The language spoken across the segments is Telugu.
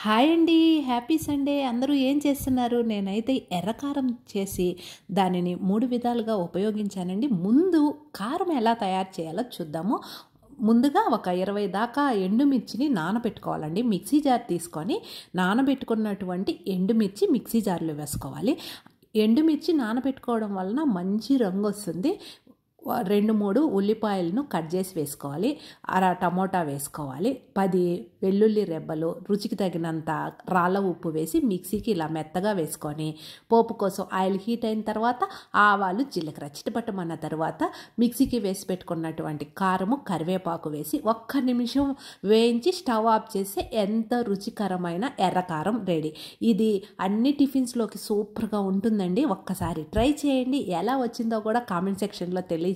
హాయ్ అండి, హ్యాపీ సండే. అందరూ ఏం చేస్తున్నారు? నేనైతే ఎర్రకారం చేసి దానిని 3 విధాలుగా ఉపయోగించానండి. ముందు కారం ఎలా తయారు చేయాలో చూద్దాము. ముందుగా ఒక 20 దాకా ఎండుమిర్చిని నానబెట్టుకోవాలండి. మిక్సీ జార్ తీసుకొని నానబెట్టుకున్నటువంటి ఎండుమిర్చి మిక్సీ జార్లో వేసుకోవాలి. ఎండుమిర్చి నానబెట్టుకోవడం వలన మంచి రంగు వస్తుంది. 2-3 ఉల్లిపాయలను కట్ చేసి వేసుకోవాలి. అర టమోటా వేసుకోవాలి. 10 వెల్లుల్లి రెబ్బలు, రుచికి తగినంత రాళ్ళ ఉప్పు వేసి మిక్సీకి ఇలా మెత్తగా వేసుకొని పోపు కోసం ఆయిల్ హీట్ అయిన తర్వాత ఆవాలు, జీలకర్ర చిటపటమన్న తర్వాత మిక్సీకి వేసి పెట్టుకున్నటువంటి కారము, కరివేపాకు వేసి 1 నిమిషం వేయించి స్టవ్ ఆఫ్ చేసి ఎంత రుచికరమైన ఎర్రకారం రెడీ. ఇది అన్ని టిఫిన్స్లోకి సూపర్గా ఉంటుందండి. ఒక్కసారి ట్రై చేయండి. ఎలా వచ్చిందో కూడా కామెంట్ సెక్షన్లో తెలియజేయండి.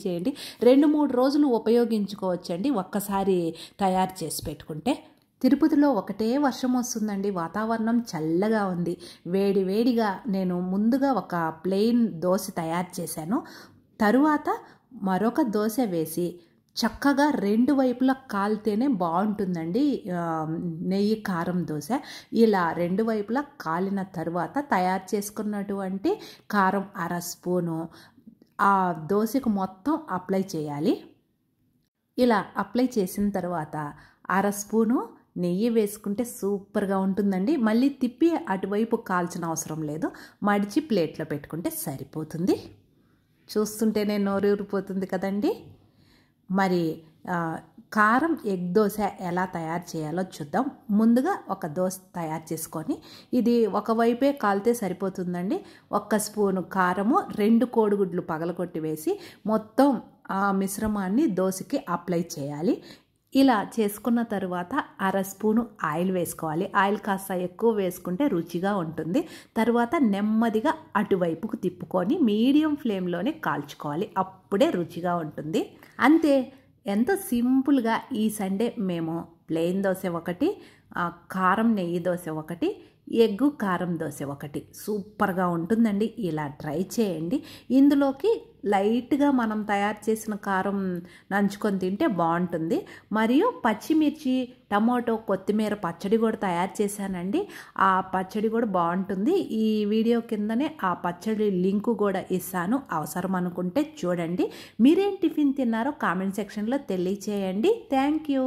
2-3 రోజులు ఉపయోగించుకోవచ్చండి ఒక్కసారి తయారు చేసి పెట్టుకుంటే. తిరుపతిలో ఒకటే వర్షం వస్తుందండి. వాతావరణం చల్లగా ఉంది. వేడిగా నేను ముందుగా ఒక ప్లెయిన్ దోశ తయారు చేశాను. తరువాత మరొక దోశ వేసి చక్కగా 2 వైపులా కాలితేనే బాగుంటుందండి నెయ్యి కారం దోశ. ఇలా 2 వైపులా కాలిన తర్వాత తయారు చేసుకున్నటువంటి కారం 1/2 స్పూను ఆ దోశకు మొత్తం అప్లై చేయాలి. ఇలా అప్లై చేసిన తర్వాత 1/2 స్పూను నెయ్యి వేసుకుంటే సూపర్గా ఉంటుందండి. మళ్ళీ తిప్పి అటువైపు కాల్చిన అవసరం లేదు. మడిచి ప్లేట్లో పెట్టుకుంటే సరిపోతుంది. చూస్తుంటేనే నోరూరిపోతుంది కదండి. మరి కారం ఎగ్ దోశ ఎలా తయారు చేయాలో చూద్దాం. ముందుగా ఒక దోశ తయారు చేసుకొని, ఇది ఒకవైపే కాలితే సరిపోతుందండి. 1 స్పూను కారము, 2 కోడిగుడ్లు పగలగొట్టి వేసి మొత్తం ఆ మిశ్రమాన్ని దోశకి అప్లై చేయాలి. ఇలా చేసుకున్న తర్వాత 1/2 స్పూను ఆయిల్ వేసుకోవాలి. ఆయిల్ కాస్త ఎక్కువ వేసుకుంటే రుచిగా ఉంటుంది. తర్వాత నెమ్మదిగా అటువైపుకు తిప్పుకొని మీడియం ఫ్లేమ్లోనే కాల్చుకోవాలి. అప్పుడే రుచిగా ఉంటుంది. అంతే, ఎంతో సింపుల్గా ఈ సండే మేము ప్లెయిన్ దోశ ఒకటి, కారం నెయ్యి దోశ ఒకటి, ఎగ్గు కారం దోశ ఒకటి సూపర్గా ఉంటుందండి. ఇలా ట్రై చేయండి. ఇందులోకి లైట్గా మనం తయారు చేసిన కారం నంచుకొని తింటే బాగుంటుంది. మరియు పచ్చిమిర్చి, టమోటో, కొత్తిమీర పచ్చడి కూడా తయారు చేశానండి. ఆ పచ్చడి కూడా బాగుంటుంది. ఈ వీడియో కిందనే ఆ పచ్చడి లింకు కూడా ఇస్తాను. అవసరం అనుకుంటే చూడండి. మీరేం టిఫిన్ తిన్నారో కామెంట్ సెక్షన్లో తెలియచేయండి. Thank you.